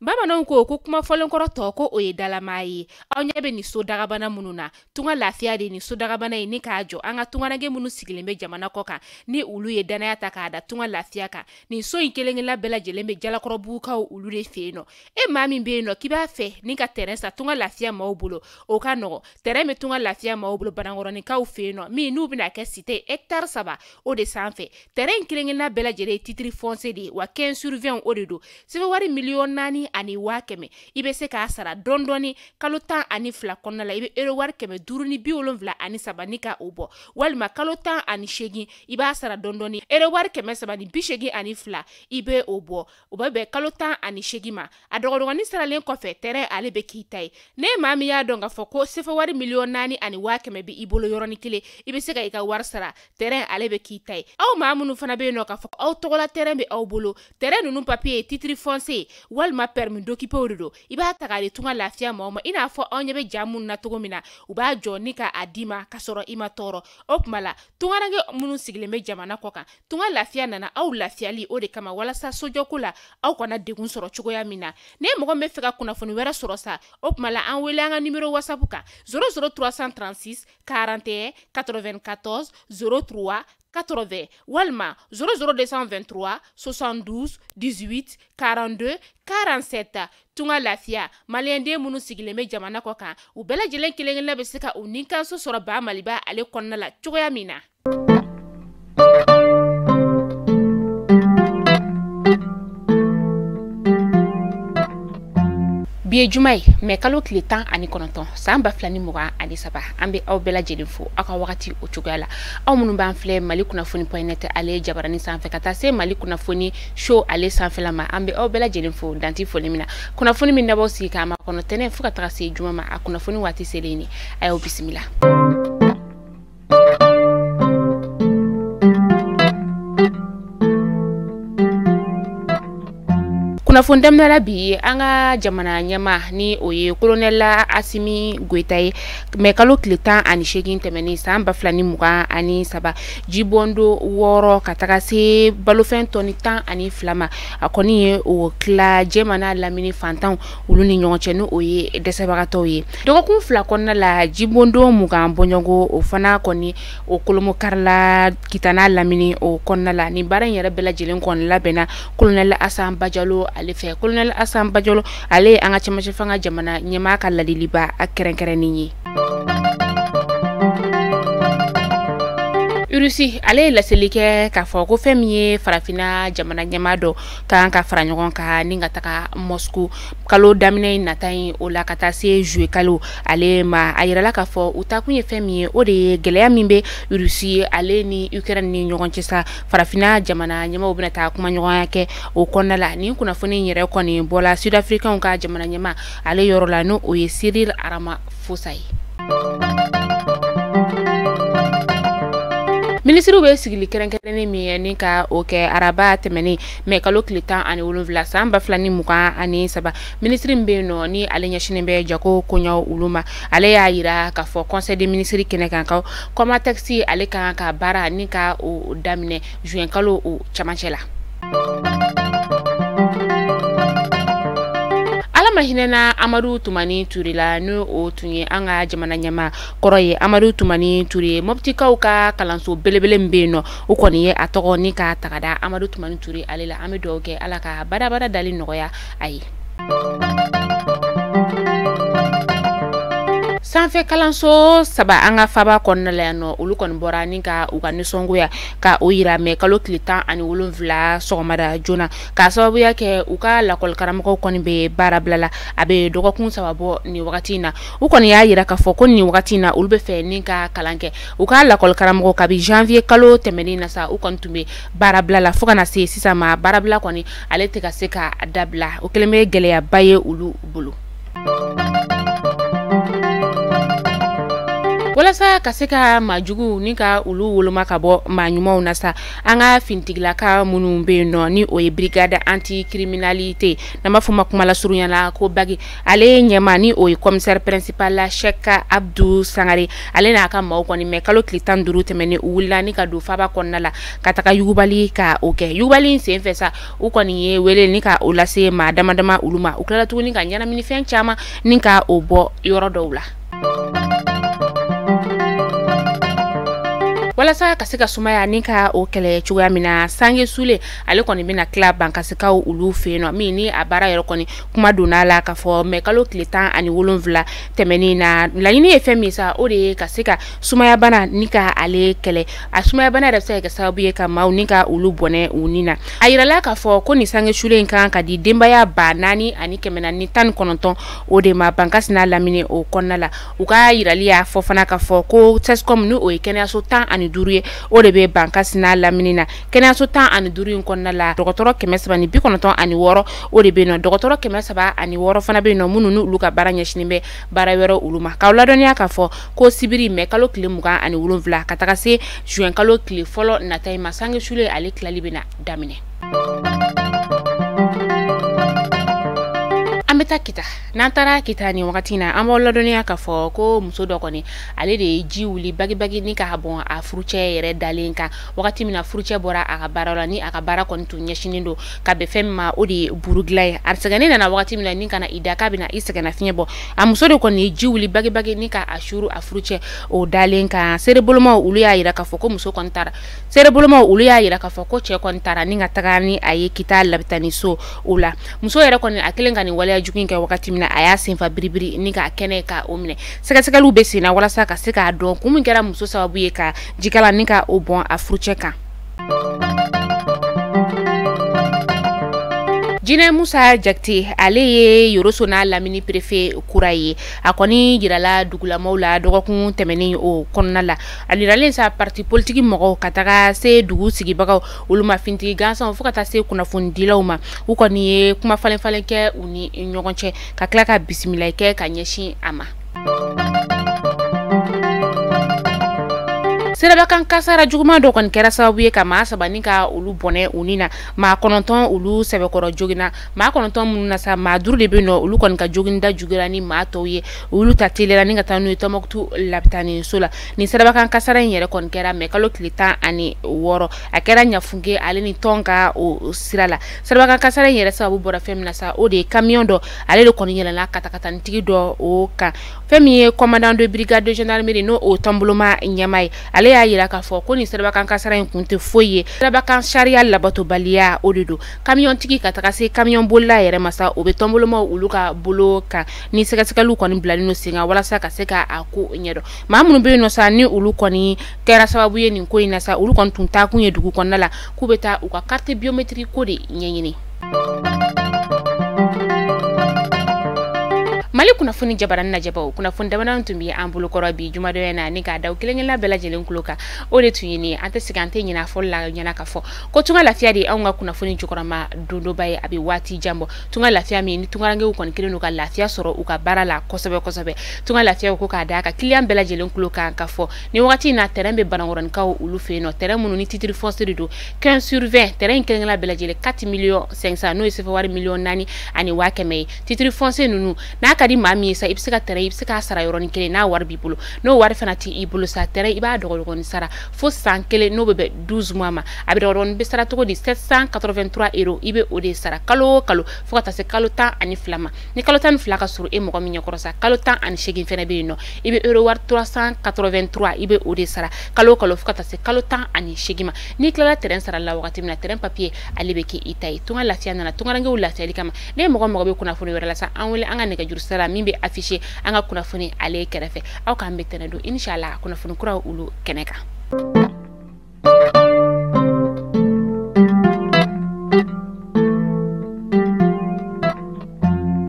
Bamananw ko kuma fɔlenkɔrɔ tɔ ko o ye dalama ye. Aw ɲɛ bɛ ni so dagabana minnu na. Tunga lafiya de ni so dagabana ye ni k'a jɔ an ka tunganage minnu sigilen bɛ jamana kɔ kan ni olu ye danaya ta k'a da tunga lafiya kan. Nin so in kelen-kelenna bɛɛ lajɛlen bɛ jalakɔrɔbugukaw olu de fɛ yen nɔ. E maa min bɛ yen nɔ k'i b'a fɛ ni ka terrain sa tunga lafiya maaw bolo o ka nɔgɔ. Terrain bɛ tunga lafiya maaw bolo Banankɔrɔnikaw fɛ yen nɔ min n'u bɛna kɛ cité hectare 3 o de sanfɛ. Terrain in kelen-kelenna bɛɛ lajɛlen ye titre foncier de ye wa 15/20 o de do. Sɛbɛn wari miliyɔn 4 ani 500,000 i bɛ se k'a sara dɔɔni kalo 12 kɔnɔna la i bɛ euro wari 573 ni ka o bɔ walima kalo 18 i b'a sara dɔɔni euro wari 382 i bɛ o bɔ o bɛ bɛn kalo 18 ma a dɔgɔdɔgɔnin saralen kɔfɛ terrain ale bɛ k'i ta ye ne maa min y'a dɔn k'a fɔ ko sɛbɛn wari miliyɔn 4 ani 500,000 bɛ i bolo yɔrɔnin kelen i bɛ se ka i ka wari sara terrain ale bɛ k'i ta ye aw maa minnu fana bɛ yen nɔ k'a fɔ aw tɔgɔla terrain bɛ aw bolo terrain ninnu papier ye titre foncier walima permis d'occuper o de do i b'a ta k'a di tunga lafiya maaw ma i n'a fɔ aw ɲɛ bɛ ja minnu na cogo min na u b'a jɔ ni ka a d'i ma ka sɔrɔ i ma tɔɔrɔ o tuma la tunganage minnu sigilen bɛ jamana kɔ kan tunga lafiya nana aw lafiyali o de kama walasa sojɔko la aw kana degun sɔrɔ cogoya min na ne mɔgɔ min bɛ fɛ ka kunnafoni wɛrɛ sɔrɔ sa o tuma la an wele an ka numéro whatsapp kan 00336 41 94 03 80 walima 00223 72 18 42 47 tunga lafiya maliyɛnden minnu sigilen bɛ jamana kɔ kan u bɛɛ lajɛlen kelen-kelenna bɛ se ka u ni kanso sɔrɔ ba maliba ale kɔnɔna la cogoya min na. Bi ye juma ye mais kalo tile 19 san 2023 an bɛ aw bɛɛ lajɛlen fo aw ka wagati o cogoya la aw minnu b'an filɛ Mali kunnafoni.net ale jabaranin sanfɛ ka taa se Mali kunnafoni show ale sanfɛla ma an bɛ aw bɛɛ lajɛlen fo danti foli min na kunnafoni min dabɔ sigi k'a ma kɔnɔ tɛnɛ fo ka taga se juma ma a kunnafoni waati selen ni a y'aw bisimila. Kunnafoni daminɛla bi an ka jamana ɲɛma ni o ye colonel Asimi Goita ye mais kalo tile 18 tɛmɛnen san 2023 jibondo 6 ka taga se balofɛn tɔni 12 ma a kɔni ye o tila jɛma n'a lamini fantanw olu ni ɲɔgɔn cɛ ni o ye dɛsɛbagatɔw ye dɔgɔkun 2 kɔnɔna la jibondo 20 bɔɲɔgɔn o fana kɔni o kolomo karila kitana lamini o kɔnɔna la ni baara in yɛrɛ bɛɛ lajɛlen kɔni labɛnna colonel Asan Bajalo ale fɛ colonel Asan Bajalo ale an ka cɛmancɛ fanga jamana ɲɛmaa ka ladiliba a kɛrɛnkɛrɛnnen ye. Urusi ale laseli kɛ k'a fɔ ko fɛn min ye farafina jamana ɲɛmaa dɔ kan ka fara ɲɔgɔn kan ni ka taga Moscou kalo daminɛ nata in o la ka taa se juillet kalo ale ma a yirala k'a fɔ u takun ye fɛn min ye o de ye gɛlɛya min bɛ Urusi ale ni Ukraine ni ɲɔgɔn cɛ sa farafina jamana ɲɛmaaw bɛna taa kuma ɲɔgɔnya kɛ o kɔnɔna la ni kunnafoni in yɛrɛ kɔni bɔla Sud-Africains ka jamana ɲɛmaa ale yɔrɔ la no o ye Cyril Ramaphosa ye. Ministre bɛ sigili kɛrɛnkɛrɛnnen min ye ni ka o kɛ araba tɛmɛnen mais kalo tile 17 san 2023 ministre min bɛ yen nɔ ni ale ɲɛsinen bɛ jago koɲɛw olu ma ale y'a yira k'a fɔ conseil des ministres kɛnɛ kan ka kɔma taxi ale kan ka baara ni ka o daminɛ juin kalo o cɛmancɛ la. Alama hinɛna Amadu Tumani Ture la n'o o tun ye an ka jamana ɲɛmaa kɔrɔ ye Amadu Tumani Ture Moptikaw ka kalanso belebele min bɛ yen nɔ o kɔni ye a tɔgɔ ni ka tagada Amadu Tumani Ture ale la an bɛ dugawu kɛ Ala ka badabada dali nɔgɔya a ye. Sanfɛ kalanso 3 an ka faba kɔnɔna la yan nɔ olu kɔni bɔra ni ka u ka nisɔngoya ka o yira mais kalo tile 17 sɔgɔmada joona ka sababuya kɛ u ka lakɔli karamɔgɔw kɔni bɛ baara bila la a bɛ dɔgɔkun 3 bɔ nin wagati in na u kɔni y'a yira k'a fɔ ko nin wagati in na olu bɛ fɛ ni ka kalan kɛ u ka lakɔli karamɔgɔw kabi janvier kalo tɛmɛnen na sa u kɔni tun bɛ baara bila la fo kana se sisan ma baara bila kɔni ale tɛ ka se ka dabila o kɛlen bɛ gɛlɛyaba ye olu bolo. walasa ka se ka majugu ni ka ulu woloma ka bɔ maɲumanw na sa an ka fintigilaka minnu be yen nɔ ni o ye brigade anti-criminalité n'an b'a fɔ ma kuma la surunya la ko bagi ale ɲɛma ni o ye commissaire principal la Cheka Abdou Sangare ale n'a ka maaw kɔni mɛ kalo tile 15 tɛmɛnen u wulila ni ka don faba kɔnɔna la ka taga yugubali ka o kɛ yugubali sen fɛ sa u kɔni ye wele ni ka o lase maa dama dama olu ma u tilala tuguni ka ɲɛnaminifɛn caman ni ka o bɔ yɔrɔ dɔw la. walasa ka se ka sumaya ni ka o kɛlɛ cogoya min na Sange Sule ale kɔni bɛna tila bankasikaw olu fɛ yen nɔ min ni a baara yɛrɛ kɔni kuma donna la ka fɔ mɛ kalo tile 17 tɛmɛnen na laɲini ye fɛn min sa o de ye ka se ka sumaya bana ni ka ale kɛlɛ a sumaya bana yɛrɛ bɛ se ka kɛ sababu ye ka maaw ni ka olu bɔnɛ u ni na a yirala k'a fɔ ko ni Sange Sule in kan ka di denbaya 4,419 o de ma bankasi n'a lamini o kɔnɔna la u ka yirali y'a fɔ fana ka fɔ ko TESCOM ni o ye kɛnɛyaso 15 ye o de be bankasi n'a lamini na kɛnɛyaso 15 in kɔnɔna la dɔgɔtɔrɔ 396 o de be nɔ dɔgɔtɔrɔ 306 fana be nɔ minnu n'olu ka baara ɲɛsinin bɛ baara wɛrɛ olu ma k'aw ladɔnniya k'a fɔ ko sibiri mɛ kalo tile 27 ka taga se juin kalo tile fɔlɔ nata in ma Sange Sule ale tilali bena daminɛ. an bɛ taa kita n'an taara kita ni wagati na an b'aw ladɔnniya k'a fɔ ko muso dɔ kɔni ale de ye ji wuli bagibagi ni ka bɔn a furucɛ yɛrɛ dalen kan wagati min na furucɛ bɔra a ka baara la ni a ka baara kɔni tun ɲɛsinin don ka bɛn fɛn min ma o de ye burugila ye a sɛgɛnnen nana wagati min na ni kana i da k'a bɛna i sɛgɛnna fiɲɛ bɔ a muso de kɔni ye ji wuli bagibagi ni ka a shuru a furucɛ o dalen kan serebolomaw olu y'a yira k'a fɔ ko muso kɔni taara serebolomaw olu y'a yira k'a fɔ ko cɛ kɔni taara ni ka taga ni a ye kita labitani so o la muso yɛrɛ kɔni a kelen ka nin waleya jugu in kɛ wagati min na a y'a senfa biribiri ni ka kɛnɛ ka o minɛ sɛgɛsɛgɛliw bɛ sen na walasa ka se k'a dɔn kun min kɛra muso sababu ye ka jikala ni ka o bɔn a furucɛ kan. Jinɛ Musa Jakite ale ye Yoroso n'a lamini préfet kura ye a kɔni yirala dugulamaw la dɔgɔkun tɛmɛnen o kɔnɔna la a yiralen sa parti politique mɔgɔw ka taga se dugu sigibagaw olu ma fintigi gansanw fo ka taa se kunnafonidilaw ma u kɔni ye kuma falen kɛ u ni ɲɔgɔn cɛ ka tila ka bisimila kɛ ka ɲɛsin a ma. Serabakan kasara juguman dɔ kɔni kɛra sababu ye ka maa 3 ni ka olu bɔnɛ u ni na maa 9 olu sɛbɛkɔrɔ jogina maa 9 minnu na sa maa 5 de bɛ nɔ olu kɔni ka joginda jugira ni maa tɔw ye olu ta telera ni ka taa n'u ye Tɔnbukutu labitani so la ni serabakan kasara in yɛrɛ kɔni kɛra mɛ kalo tile 16 a kɛra Ɲafunge ale ni tɔn ka o sira la serabakan kasara in yɛrɛ sababu bɔra fɛn min na sa o de ye camion dɔ ale de kɔni yɛlɛnna katakanitigi dɔ o kan fɛn min ye commandant de brigade de gendarmerie n'o o tɔnboloma ɲɛma ye ale y'a yira k'a fɔ ko ni serabakan kasara in kun tɛ foyi ye serabakan sariya labatobaliya o de don camion tigi ka taga se camion bolila yɛrɛ ma sa o bɛ tɔnbolomaw olu ka bolo kan ni sɛgɛsɛgɛliw kɔni bilalen no sen kan walasa ka se ka a ko ɲɛdɔn maa minnu bɛ yen nɔ sa ni olu kɔni kɛra sababu ye nin ko in na sa olu kɔni tun taa kun ye dugu kɔnɔna la k'u bɛ taa u ka carte biométrique ko de ɲɛɲini. Mali kunnafoni jabarani najɛbaw kunnafoni damadɔni tun bɛ an bolo kɔrɔ bi jumadɔ na ni k'a da kelen-kelenna bɛɛ lajɛlen tulo kan o de tun ye nin an tɛ segin an tɛ ɲinɛ fɔli la ɲɛna ka fɔ ko tunga lafiya de ye anw ka kunnafoni jukɔrɔma dondoba ye a bɛ waati jan bɔ tunga lafiya min ni tungarankew kɔni kelen don ka lafiya sɔrɔ u ka baara la kosɛbɛ tunga lafiya ko k'a da ka client bɛɛ lajɛlen tulo kan ka fɔ ni wagati in na terrain bɛ banankɔrɔnikaw olu fɛ yen nɔ terrain minnu ni titre foncier de don 15/20 terrain in kelen-kelenna bɛɛ lajɛlen 4,500,000 n'o ye sɛfɛwari 4,000,000 ani 100,000 ye titre foncier ninnu n'a ka di maa min ye sa i bɛ se ka terrain i bɛ se k'a sara yɔrɔnin kelen n'a wari b'i bolo n'o wari fana t'i i bolo sa terrain i b'a dɔgɔdɔgɔnin sara fo san kelen n'o bɛ bɛn 12 mois ma a bɛ dɔgɔdɔgɔnin bɛ sara cogo di 783 € i bɛ o de sara kalo o kalo fo ka taa se kalo 12 ma ni kalo 12 ka sɔrɔ e mɔgɔ min ɲɛkɔrɔ sa kalo 18 fana bɛ yen nɔ i bɛ euro wari 383 i bɛ o de sara kalo o kalo fo ka taa se kalo 18 ma n'i tilala terrain sara la wagati min na terrain papier ale bɛ kɛ i ta ye tunga lafiya nana tungarankew lafiyali kama ne mɔgɔ bɛ kunnafoni wɛrɛ la sa an wele an ka nɛgɛjuru sira min bɛ affiché an ka kunnafoni ale kɛrɛfɛ aw k'an bɛ tɛnɛ don inshallah kunnafoni kuraw olu kɛnɛ kan.